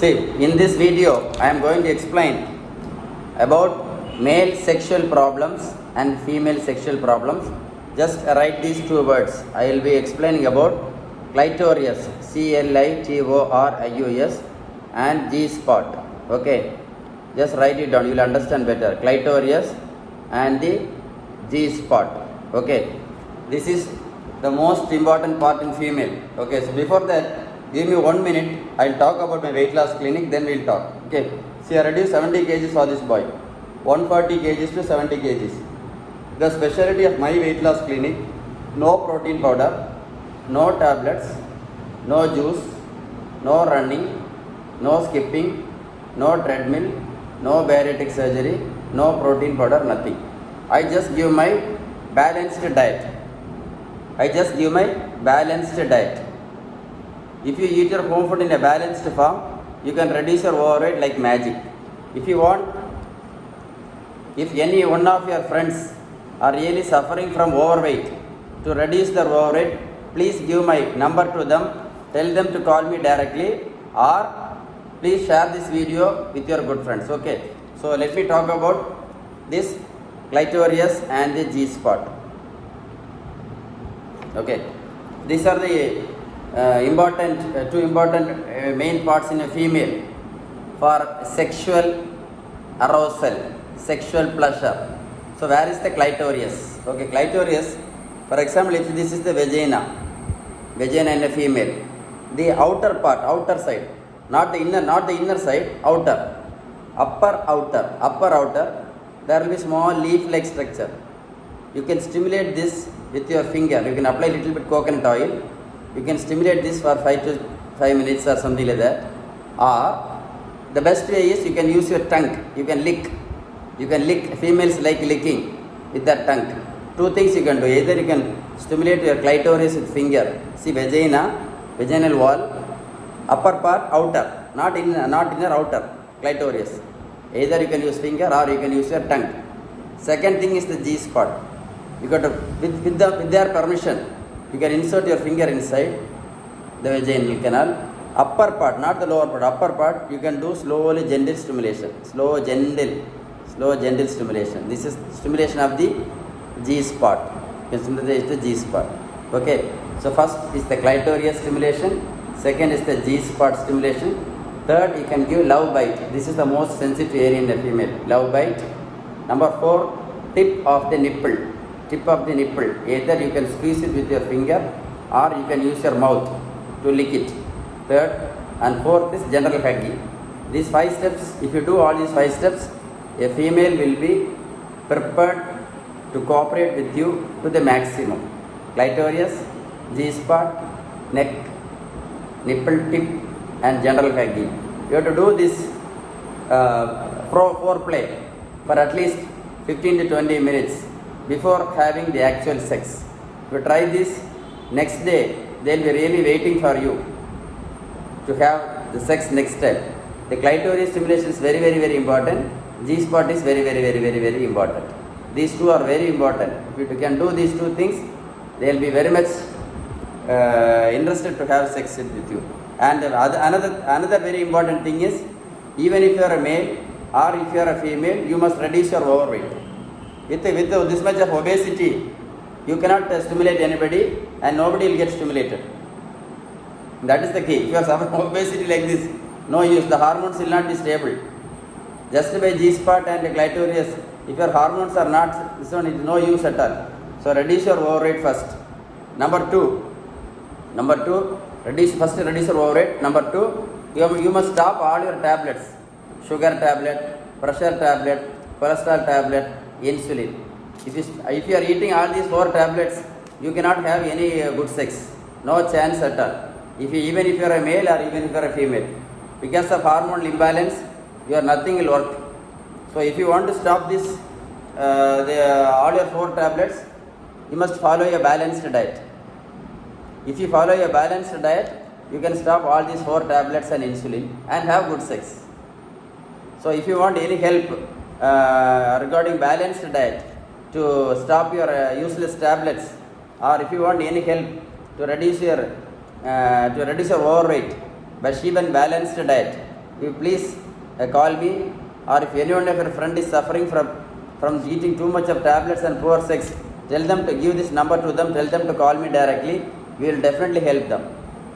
See, in this video, I am going to explain about male sexual problems and female sexual problems. Just write these two words. I will be explaining about clitorius, clitorius, and G spot. Okay, just write it down. You will understand better. Clitorius and the G spot. Okay, this is the most important part in female. Okay, so before that, give me 1 minute. I'll talk about my weight loss clinic, then we'll talk. Okay, see, I reduced 70 kgs for this boy, 140 kgs to 70 kgs. The specialty of my weight loss clinic: no protein powder, no tablets, no juice, no running, no skipping, no treadmill, no bariatric surgery, no protein powder, nothing. I just give my balanced diet. If you eat your home food in a balanced form, you can reduce your overweight like magic. If you want, if any one of your friends are really suffering from overweight, to reduce their overweight, please give my number to them. Tell them to call me directly, or please share this video with your good friends. Okay, so let me talk about this clitorius and the G spot. Okay, these are the two important main parts in a female for sexual arousal, sexual pleasure. So where is the clitorius? Okay, clitorius, for example, if this is the vagina in a female, the outer part, outer side, not the inner side, upper outer, there will be small leaf-like structure. You can stimulate this with your finger. You can apply little bit coconut oil. You can stimulate this for 5 minutes or something like that. Or the best way is you can use your tongue. You can lick. Females like licking with their tongue. Two things you can do. Either you can stimulate your clitoris with finger. See, vaginal wall, upper part, outer, not inner, outer, clitoris. Either you can use finger or you can use your tongue. Second thing is the G spot. You got to, with their permission, you can insert your finger inside the vaginal canal. Upper part, not the lower part, upper part, you can do slowly gentle stimulation. Slow gentle stimulation. This is stimulation of the G spot. You can stimulate the G spot. Okay, so first is the clitorius stimulation. Second is the G spot stimulation. Third, you can give love bite. This is the most sensitive area in the female. Love bite. Number 4, tip of the nipple. Either you can squeeze it with your finger or you can use your mouth to lick it. Third and fourth is general hugging. These 5 steps, if you do all these 5 steps, a female will be prepared to cooperate with you to the maximum. Clitorius, G spot, neck, nipple tip, and general hugging. You have to do this foreplay for at least 15 to 20 minutes before having the actual sex. If you try this, next day they will be really waiting for you to have the sex next time. The clitoris stimulation is very, very, very important. G spot is very, very, very, very, very important. These two are very important. If you can do these two things, they will be very much interested to have sex with you. And another very important thing is, even if you are a male or if you are a female, you must reduce your overweight. With this much of obesity, you cannot stimulate anybody and nobody will get stimulated. That is the key. If you are suffering obesity like this, no use. The hormones will not be stable. Just by G spot and clitorius, if your hormones are not, this one is no use at all. So reduce your overweight first. Number two, reduce your overweight. Number 2, you must stop all your tablets. Sugar tablet, pressure tablet, cholesterol tablet, insulin. If you are eating all these 4 tablets, you cannot have any good sex. No chance at all. Even if you are a male or even if you are a female. Because of hormonal imbalance, nothing will work. So if you want to stop this, all your 4 tablets, you must follow a balanced diet. If you follow a balanced diet, you can stop all these 4 tablets and insulin and have good sex. So if you want any help regarding balanced diet to stop your useless tablets, or if you want any help to reduce your overweight by sheep and balanced diet, you please call me, or if anyone of your friend is suffering from eating too much of tablets and poor sex, tell them to give this number to them, tell them to call me directly, we will definitely help them.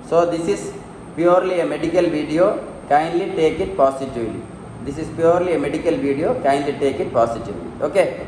So this is purely a medical video, kindly take it positively. This is purely a medical video, kindly take it positively. Okay.